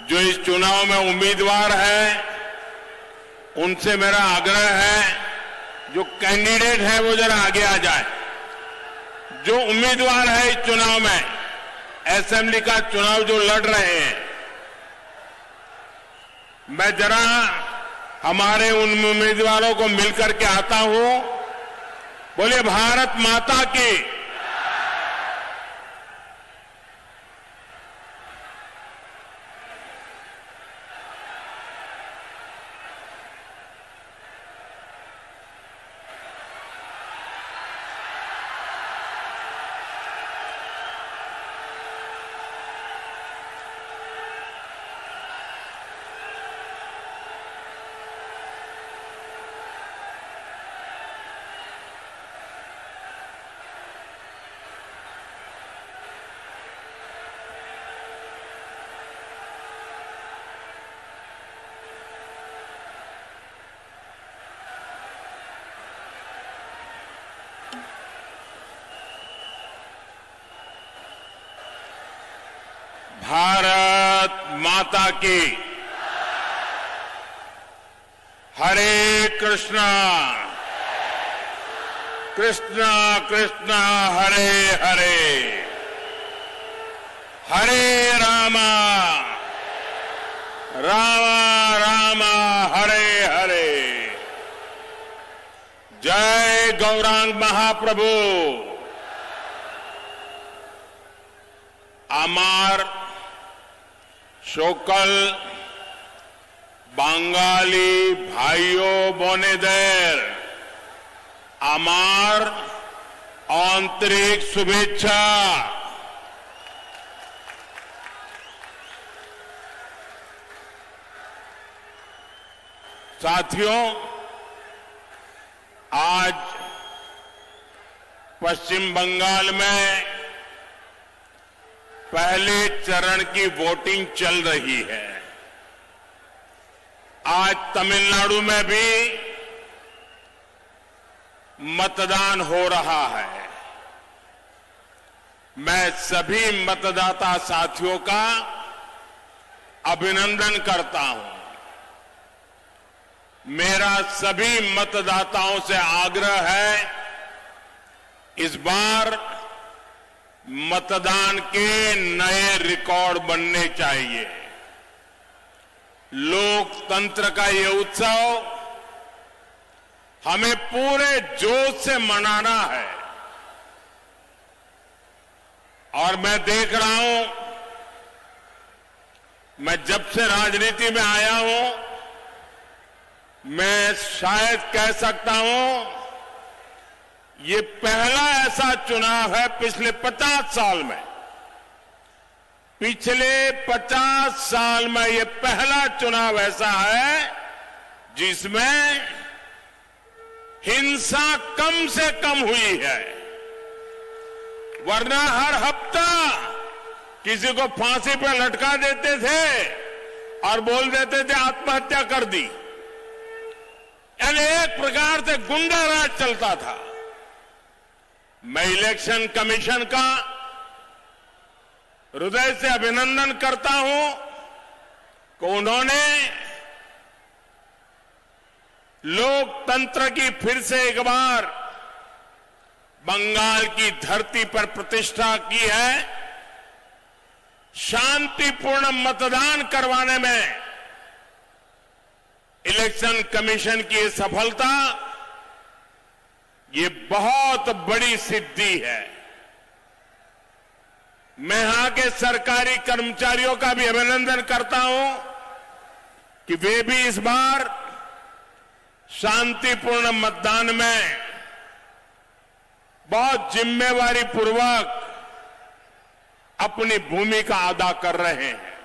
जो इस चुनाव में उम्मीदवार है उनसे मेरा आग्रह है, जो कैंडिडेट है वो जरा आगे आ जाए। जो उम्मीदवार है इस चुनाव में, असेंबली का चुनाव जो लड़ रहे हैं, मैं जरा हमारे उन उम्मीदवारों को मिलकर के आता हूं। बोलिए भारत माता की। भारत माता की। हरे कृष्णा कृष्णा कृष्णा हरे हरे, हरे रामा रामा रामा हरे हरे। जय गौरांग महाप्रभु। আমার সকল বাঙালি ভাইও বোনেদের আমার আন্তরিক শুভেচ্ছা। साथियों, आज पश्चिम बंगाल में पहले चरण की वोटिंग चल रही है। आज तमिलनाडु में भी मतदान हो रहा है। मैं सभी मतदाता साथियों का अभिनंदन करता हूं। मेरा सभी मतदाताओं से आग्रह है, इस बार मतदान के नए रिकॉर्ड बनने चाहिए। लोकतंत्र का ये उत्सव हमें पूरे जोश से मनाना है। और मैं देख रहा हूं, मैं जब से राजनीति में आया हूं, मैं शायद कह सकता हूं ये पहला ऐसा चुनाव है पिछले 50 साल में, पिछले 50 साल में ये पहला चुनाव ऐसा है जिसमें हिंसा कम से कम हुई है। वरना हर हफ्ता किसी को फांसी पर लटका देते थे और बोल देते थे आत्महत्या कर दी। यानी एक प्रकार से गुंडा राज चलता था। मैं इलेक्शन कमीशन का हृदय से अभिनंदन करता हूं कि उन्होंने लोकतंत्र की फिर से एक बार बंगाल की धरती पर प्रतिष्ठा की है। शांतिपूर्ण मतदान करवाने में इलेक्शन कमीशन की ये सफलता, ये बहुत बड़ी सिद्धि है। मैं यहां के सरकारी कर्मचारियों का भी अभिनंदन करता हूं कि वे भी इस बार शांतिपूर्ण मतदान में बहुत जिम्मेवारी पूर्वक अपनी भूमिका अदा कर रहे हैं।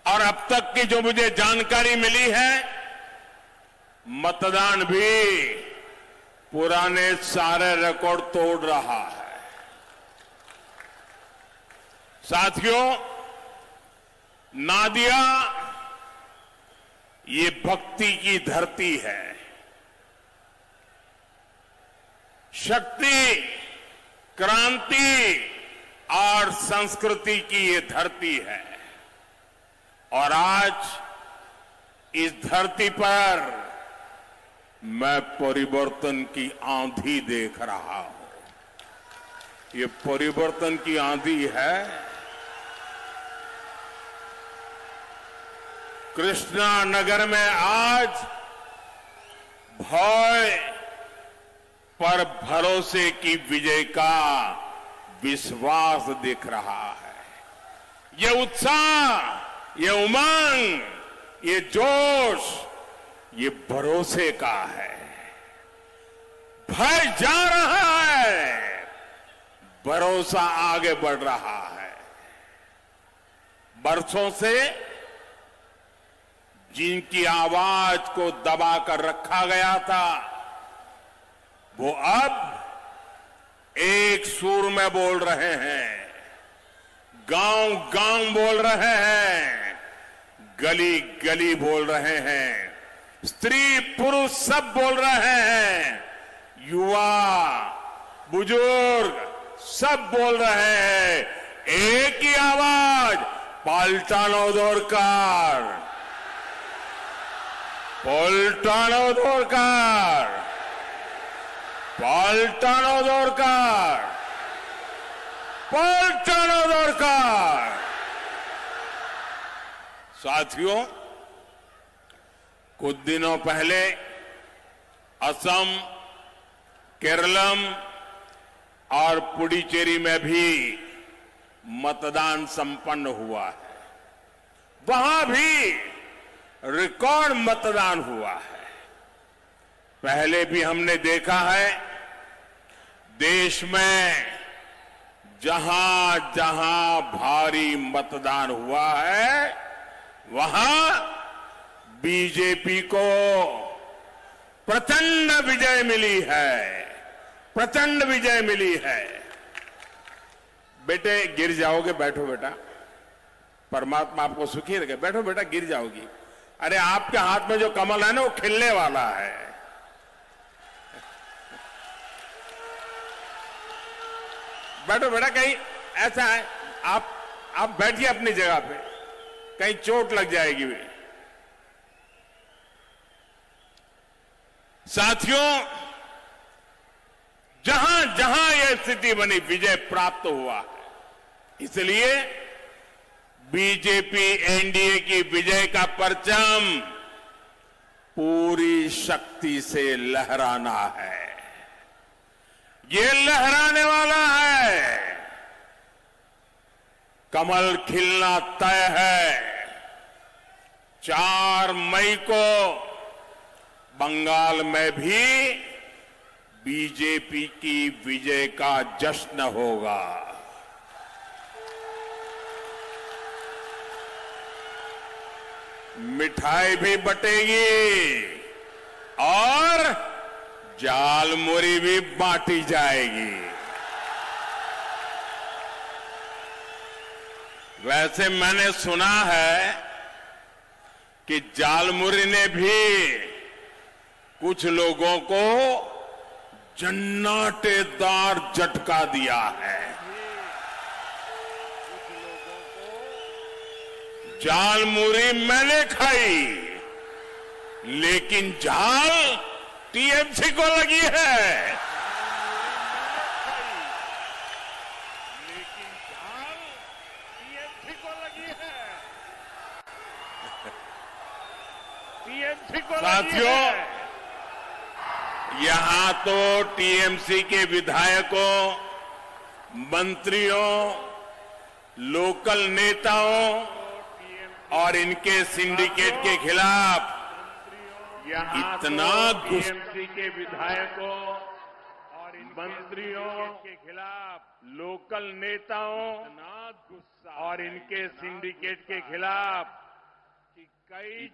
और अब तक की जो मुझे जानकारी मिली है, मतदान भी पुराने सारे रिकॉर्ड तोड़ रहा है। साथियों, नादिया ये भक्ति की धरती है, शक्ति, क्रांति और संस्कृति की ये धरती है। और आज इस धरती पर मैं परिवर्तन की आंधी देख रहा हूं। ये परिवर्तन की आंधी है। कृष्णा नगर में आज भय पर भरोसे की विजय का विश्वास दिख रहा है। ये उत्साह, ये उमंग, ये जोश, ये भरोसे का है। भय जा रहा है, भरोसा आगे बढ़ रहा है। बरसों से जिनकी आवाज को दबाकर रखा गया था, वो अब एक सुर में बोल रहे हैं, गांव गांव बोल रहे हैं, गली गली बोल रहे हैं, स्त्री पुरुष सब बोल रहे हैं, युवा बुजुर्ग सब बोल रहे हैं। एक ही आवाज, पाल्टानो दरकार, पाल्टानो दरकार, पाल्टानो दरकार, पाल्टानो दरकार। साथियों, कुछ दिनों पहले असम, केरलम और पुडुचेरी में भी मतदान संपन्न हुआ है। वहां भी रिकॉर्ड मतदान हुआ है। पहले भी हमने देखा है, देश में जहां जहां भारी मतदान हुआ है, वहां बीजेपी को प्रचंड विजय मिली है, प्रचंड विजय मिली है। बेटे गिर जाओगे, बैठो बेटा, परमात्मा आपको सुखी रखे। बैठो बेटा, गिर जाओगी। अरे आपके हाथ में जो कमल है ना, वो खिलने वाला है। बैठो बेटा, कहीं ऐसा है, आप बैठिए अपनी जगह पे, कहीं चोट लग जाएगी। साथियों, जहां जहां यह स्थिति बनी, विजय प्राप्त हुआ है। इसलिए बीजेपी एनडीए की विजय का परचम पूरी शक्ति से लहराना है। ये लहराने वाला है। कमल खिलना तय है। 4 मई को बंगाल में भी बीजेपी की विजय का जश्न होगा। मिठाई भी बटेगी और जालमुरी भी बांटी जाएगी। वैसे मैंने सुना है कि जालमुरी ने भी कुछ लोगों को जन्नाटेदार झटका दिया है। जालमुरी मैंने खाई, लेकिन झाल टीएमसी को लगी है। लेकिन झाल टीएमसी को लगी है। टीएमसी को साथियों, यहां तो टीएमसी के विधायकों, मंत्रियों, लोकल नेताओं और इनके सिंडिकेट के खिलाफ इतना टीएमसी के विधायकों और मंत्रियों के खिलाफ, लोकल नेताओं और इनके सिंडिकेट के खिलाफ कि कई